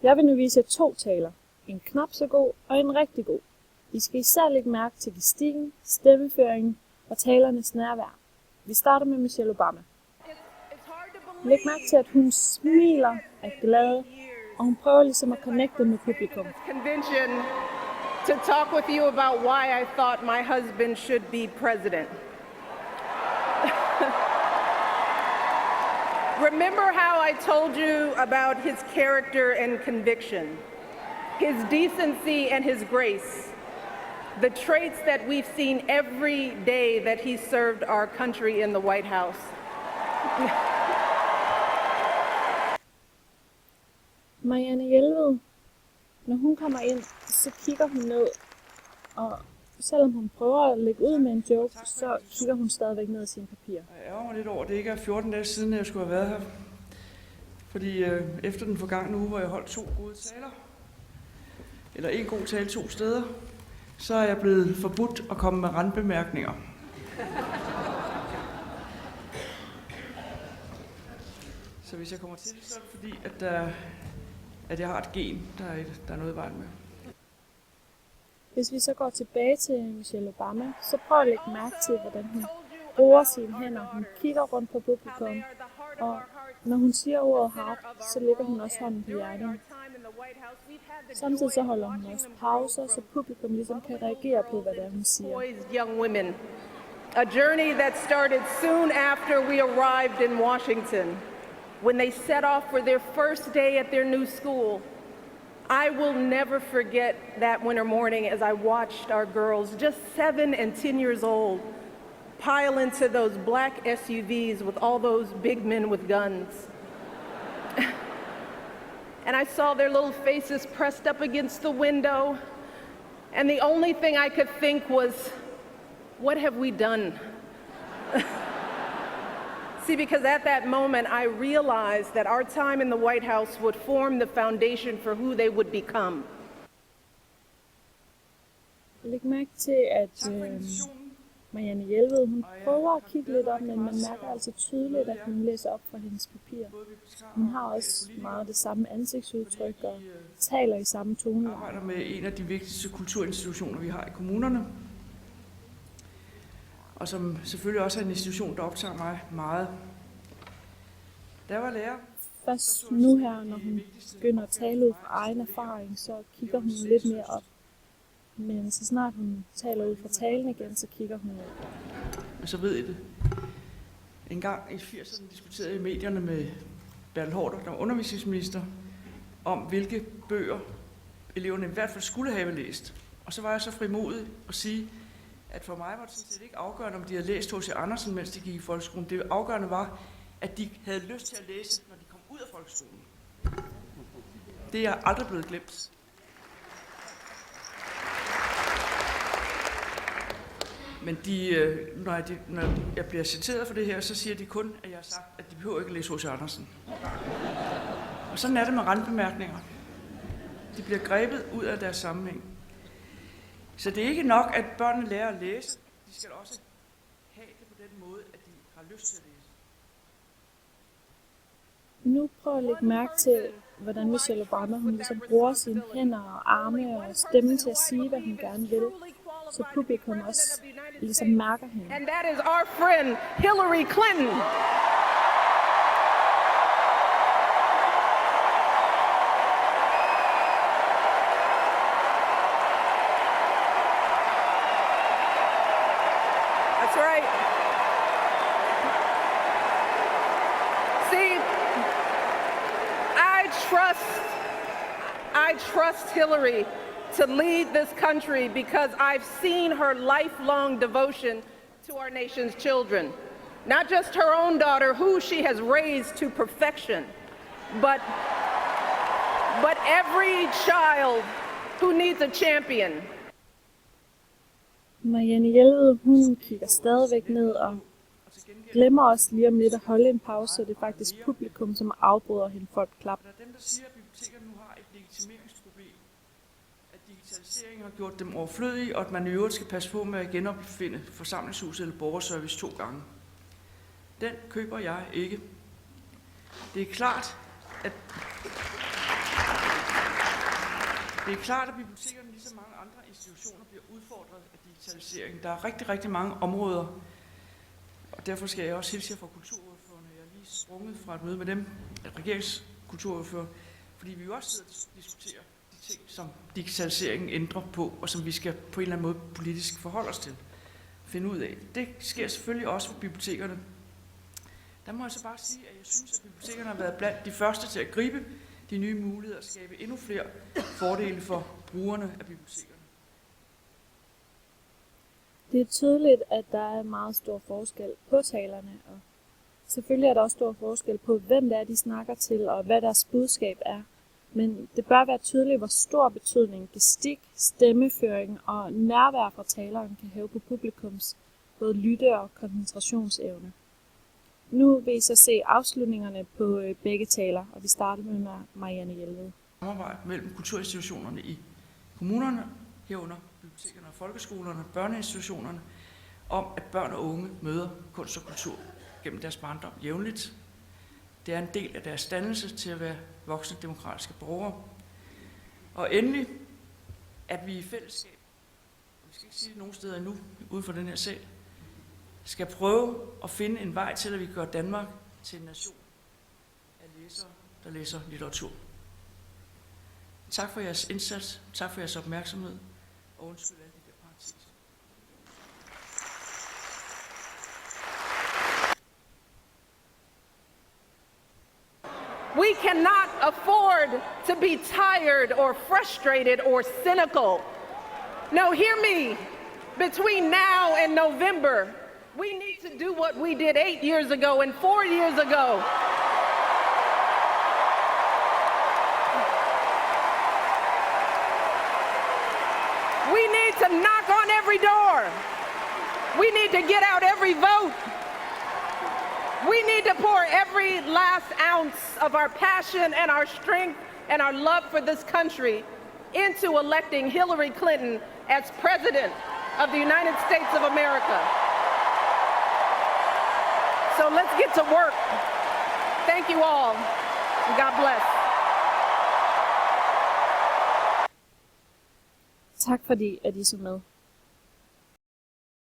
Jeg vil nu vise jer 2 taler. En knap så god og en rigtig god. I skal især lægge mærke til gestikken, stemmeføringen og talernes nærvær. Vi starter med Michelle Obama. Læg mærke til, at hun smiler, er glad, og hun prøver ligesom at connecte med publikum. To talk with you about why I thought my husband should be president. Remember how I told you about his character and conviction, his decency and his grace, the traits that we've seen every day that he served our country in the White House. Marianne Jelved, når hun kommer ind, så kigger hun ned, og selvom hun prøver at lægge ud med en joke, så kigger hun stadigvæk ned i sine papirer. Jeg ærger mig lidt over, at det ikke er 14 dage siden, jeg skulle have været her. Fordi efter den forgangne uge, hvor jeg holdt 2 gode taler, eller 1 god tale 2 steder, så er jeg blevet forbudt at komme med randbemærkninger. Så hvis jeg kommer til det, så er det fordi, at jeg har et gen, der er noget i vejen med. Hvis vi så går tilbage til Michelle Obama, så prøv at lægge mærke til, hvordan hun bruger sine hænder. Hun kigger rundt på publikum, og når hun siger ordet heart, så lægger hun også hånden på hjertet. Samtidig så holder hun også pauser, så publikum ligesom kan reagere på, hvad det er, hun siger. Young women. A journey that started soon after we arrived in Washington, when they set off for their first day at their new school. I will never forget that winter morning as I watched our girls, just 7 and 10 years old, pile into those black SUVs with all those big men with guns. And I saw their little faces pressed up against the window, and the only thing I could think was, what have we done? See, because at that moment, I realized that our time in the White House would form the foundation for who they would become. Læg mærke til, at Marianne Jelved, hun prøver at kigge lidt op, men man mærker altså tydeligt, at hun læser op fra hendes papir. Hun har også meget det samme ansigtsudtryk og taler i samme tone. Jeg arbejder med en af de vigtigste kulturinstitutioner, vi har i kommunerne. Og som selvfølgelig også er en institution, der optager mig meget. Da jeg var lærer... Først nu her, når hun begynder at tale ud fra egen erfaring, så kigger hun lidt mere op. Men så snart hun taler ud fra talen igen, så kigger hun ned. Og så ved I det. En gang i 80'erne diskuterede jeg i medierne med Bertel Haarder, der var undervisningsminister, om hvilke bøger eleverne i hvert fald skulle have læst. Og så var jeg så frimodig at sige, at for mig var det sådan set ikke afgørende, om de havde læst H.C. Andersen, mens de gik i folkeskolen. Det afgørende var, at de havde lyst til at læse, når de kom ud af folkeskolen. Det er aldrig blevet glemt. Men når jeg bliver citeret for det her, så siger de kun, at jeg har sagt, at de behøver ikke at læse H.C. Andersen. Og sådan er det med randbemærkninger. De bliver grebet ud af deres sammenhæng. Så det er ikke nok, at børnene lærer at læse. De skal også have det på den måde, at de har lyst til at læse. Nu prøv at lægge mærke til, hvordan Michelle Obama hun ligesom bruger sine hænder og arme og stemme til at sige, hvad hun gerne vil. Så publikum også ligesom mærker hende. And that is our friend Hillary Clinton. That's right. See, I trust Hillary to lead this country because I've seen her lifelong devotion to our nation's children. Not just her own daughter, who she has raised to perfection, but every child who needs a champion. Marianne Jelved, hun kigger stadigvæk ned og glemmer også lige om lidt at holde en pause, så det er faktisk publikum, som afbryder hende for at klappe. Der er dem, der siger, at bibliotekerne nu har et legitimeringsproblem. At digitaliseringen har gjort dem overflødige, og at man i øvrigt skal passe på med at genopfinde forsamlingshuset eller borgerservice 2 gange. Den køber jeg ikke. Det er klart, at Det er klart, at bibliotekerne, ligesom mange andre institutioner, bliver udfordret af digitalisering. Der er rigtig, rigtig mange områder, og derfor skal jeg også hilse jer fra kulturordførerne. Jeg er lige sprunget fra et møde med dem, regeringskulturordfører, fordi vi jo også sidder og diskuterer de ting, som digitaliseringen ændrer på, og som vi skal på en eller anden måde politisk forholde os til, finde ud af. Det sker selvfølgelig også for bibliotekerne. Der må jeg så bare sige, at jeg synes, at bibliotekerne har været blandt de første til at gribe de nye muligheder og skabe endnu flere fordele for brugerne af bibliotekerne. Det er tydeligt, at der er meget stor forskel på talerne, og selvfølgelig er der også stor forskel på, hvem det er, de snakker til, og hvad deres budskab er. Men det bør være tydeligt, hvor stor betydning gestik, stemmeføring og nærvær fra taleren kan have på publikums både lytte- og koncentrationsevne. Nu vil I så se afslutningerne på begge taler, og vi starter med Marianne Jelved. Samarbejde mellem kulturinstitutionerne i kommunerne, herunder bibliotekerne og folkeskolerne, børneinstitutionerne, om at børn og unge møder kunst og kultur gennem deres barndom jævnligt. Det er en del af deres dannelse til at være voksne demokratiske borgere. Og endelig, at vi i fællesskab, vi skal ikke sige det nogen steder endnu, uden for den her sal, skal prøve at finde en vej til, at vi gør Danmark til en nation af læsere, der læser litteratur. Tak for jeres indsats, tak for jeres opmærksomhed, og undskyld alle de der parenteser. We cannot afford to be tired or frustrated or cynical. No, hear me. Between now and November, we need to do what we did 8 years ago and 4 years ago. We need to knock on every door. We need to get out every vote. We need to pour every last ounce of our passion and our strength and our love for this country into electing Hillary Clinton as President of the United States of America. So let's get to work. Thank you all, and God bless. Tak fordi, at I så med.